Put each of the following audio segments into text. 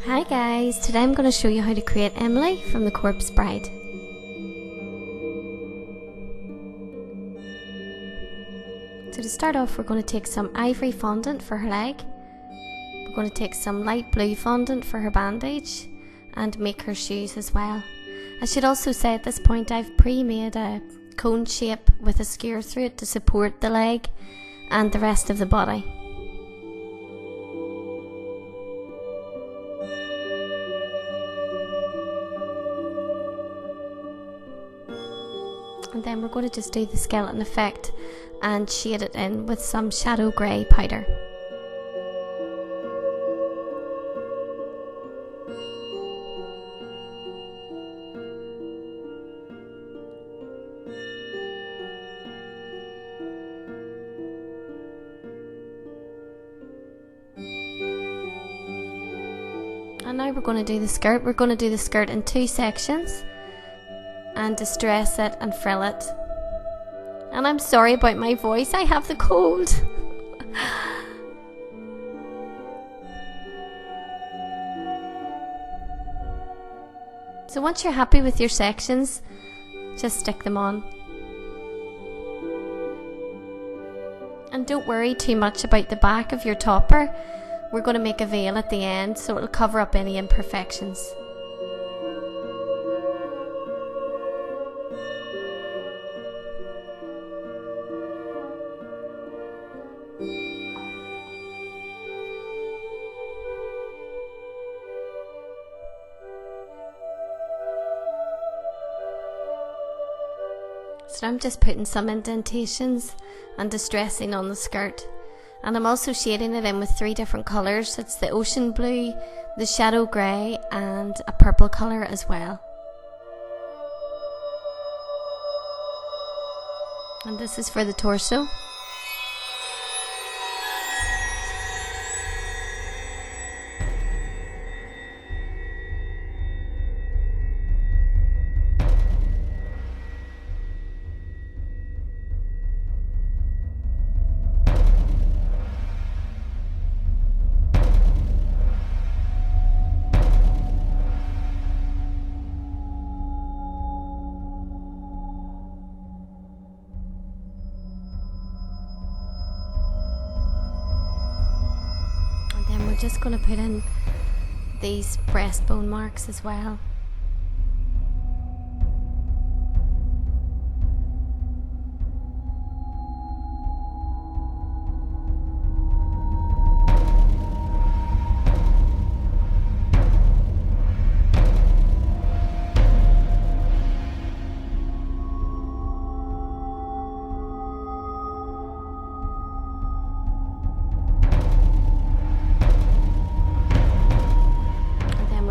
Hi guys, today I'm going to show you how to create Emily from The Corpse Bride. So to start off, we're going to take some ivory fondant for her leg. We're going to take some light blue fondant for her bandage and make her shoes as well. I should also say at this point I've pre-made a cone shape with a skewer through it to support the leg and the rest of the body. And then we're going to just do the skeleton effect and shade it in with some shadow grey powder. And now we're going to do the skirt. We're going to do the skirt in 2 sections and distress it and frill it. And I'm sorry about my voice, I have the cold. So once you're happy with your sections, just stick them on. And don't worry too much about the back of your topper. We're going to make a veil at the end so it'll cover up any imperfections. So I'm just putting some indentations and distressing on the skirt, and I'm also shading it in with 3 different colours. It's the ocean blue, the shadow grey and a purple colour as well. And this is for the torso. Just going to put in these breastbone marks as well.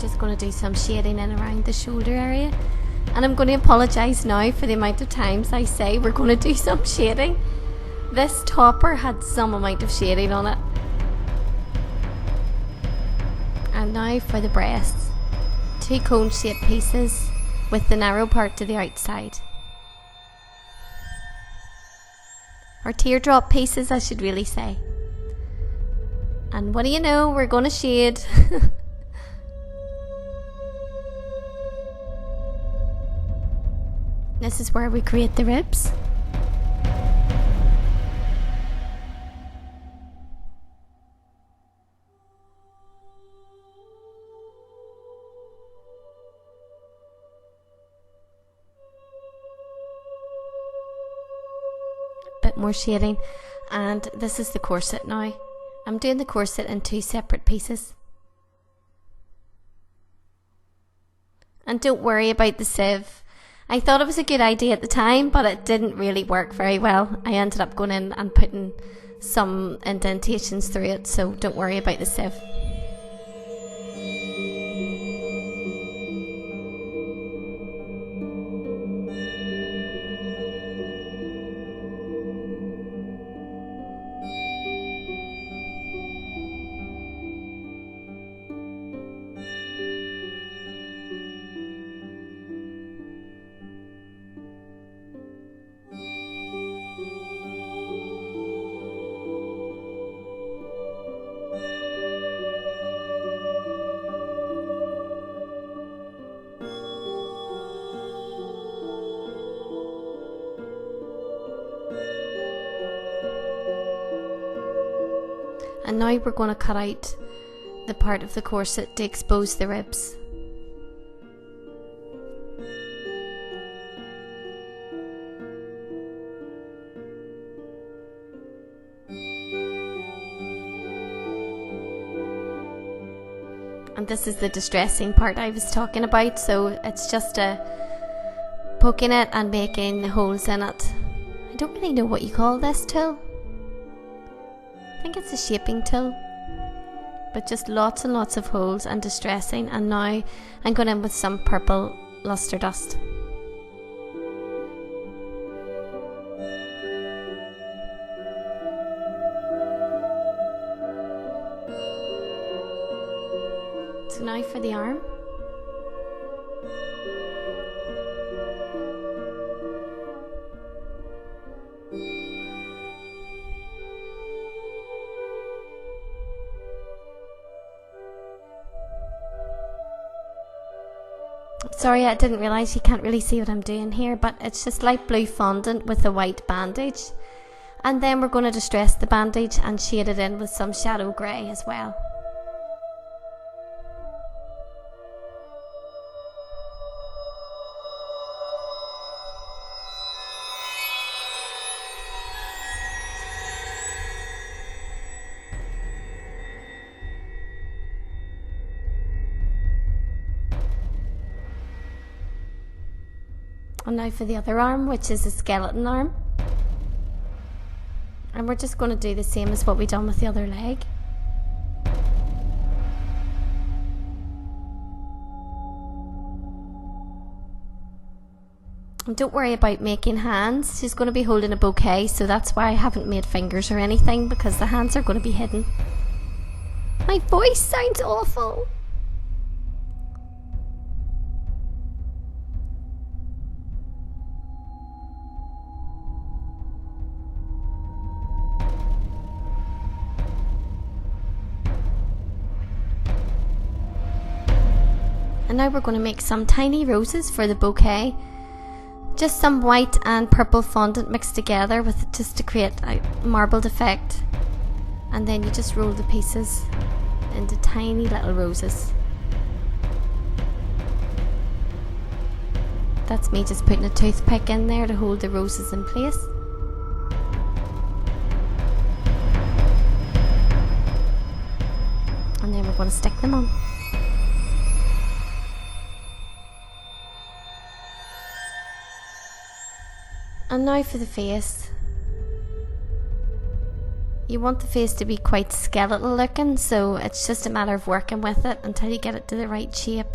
Just going to do some shading in around the shoulder area, and I'm going to apologise now for the amount of times I say we're going to do some shading. This topper had some amount of shading on it. And now for the breasts. 2 cone shaped pieces with the narrow part to the outside, or teardrop pieces I should really say. And what do you know, we're going to shade. This is where we create the ribs. Bit more shading, and this is the corset now. I'm doing the corset in 2 separate pieces. And don't worry about the sieve. I thought it was a good idea at the time, but it didn't really work very well. I ended up going in and putting some indentations through it, so don't worry about the sieve. And now we're going to cut out the part of the corset to expose the ribs. And this is the distressing part I was talking about, so it's just poking it and making the holes in it. I don't really know what you call this tool. I think it's a shaping tool. But just lots and lots of holes and distressing. And now I'm going in with some purple luster dust. So now for the arm. Sorry, I didn't realise you can't really see what I'm doing here, but it's just light blue fondant with a white bandage. And then we're going to distress the bandage and shade it in with some shadow grey as well. And now for the other arm, which is a skeleton arm. And we're just going to do the same as what we done with the other leg. And don't worry about making hands. She's going to be holding a bouquet, so that's why I haven't made fingers or anything, because the hands are going to be hidden. My voice sounds awful. And now we're going to make some tiny roses for the bouquet. Just some white and purple fondant mixed together with just to create a marbled effect. And then you just roll the pieces into tiny little roses. That's me just putting a toothpick in there to hold the roses in place. And then we're going to stick them on. And now for the face. You want the face to be quite skeletal looking, so it's just a matter of working with it until you get it to the right shape.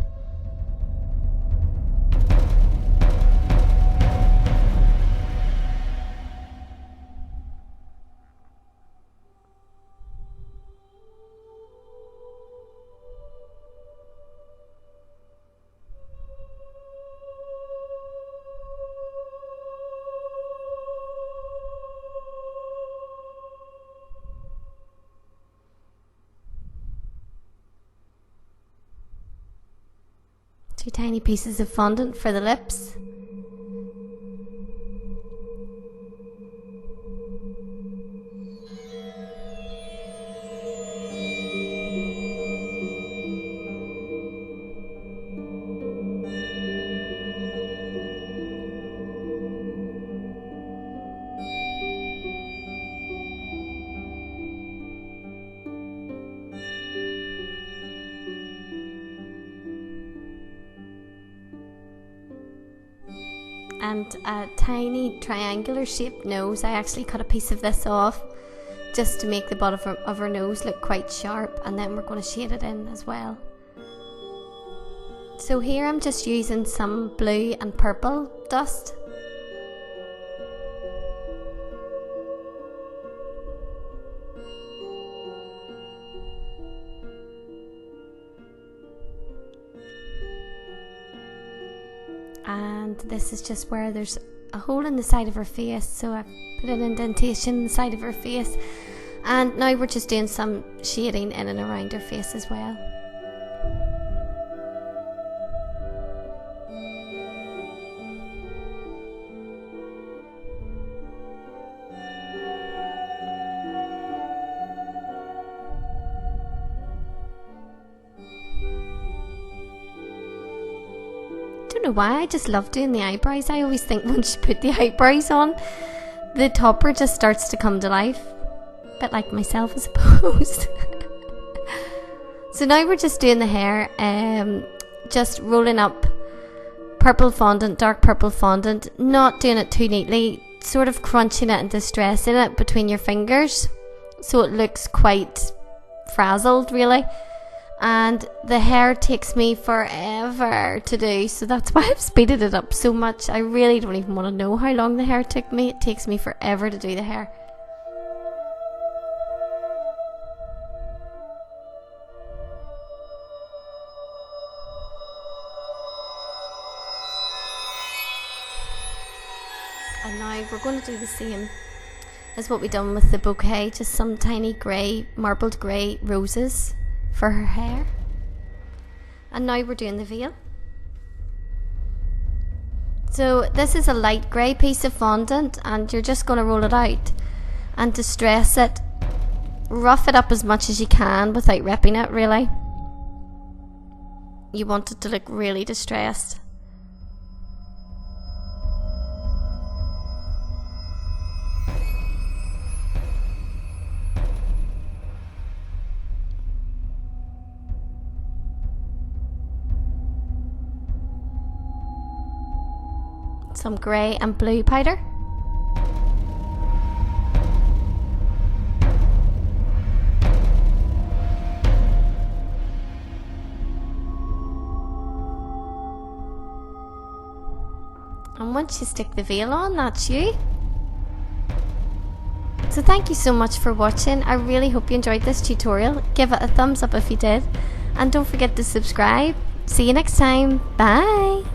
Two tiny pieces of fondant for the lips. And a tiny triangular shaped nose. I actually cut a piece of this off just to make the bottom of her nose look quite sharp, and then we're going to shade it in as well. So here I'm just using some blue and purple dust. And this is just where there's a hole in the side of her face, so I've put an indentation in the side of her face. And now we're just doing some shading in and around her face as well. don't know why, I just love doing the eyebrows. I always think once you put the eyebrows on, the topper just starts to come to life. A bit like myself, I suppose. So now we're just doing the hair, just rolling up purple fondant, dark purple fondant, not doing it too neatly, sort of crunching it and distressing it between your fingers so it looks quite frazzled really. And the hair takes me forever to do, so that's why I've speeded it up so much. I really don't even want to know how long the hair took me. It takes me forever to do the hair. And now we're going to do the same as what we done with the bouquet, just some tiny grey, marbled grey roses for her hair. And now we're doing the veil. So this is a light grey piece of fondant, and you're just going to roll it out and distress it. Rough it up as much as you can without ripping it really. You want it to look really distressed. Some grey and blue powder. And once you stick the veil on, that's you. So thank you so much for watching. I really hope you enjoyed this tutorial. Give it a thumbs up if you did. And don't forget to subscribe. See you next time. Bye.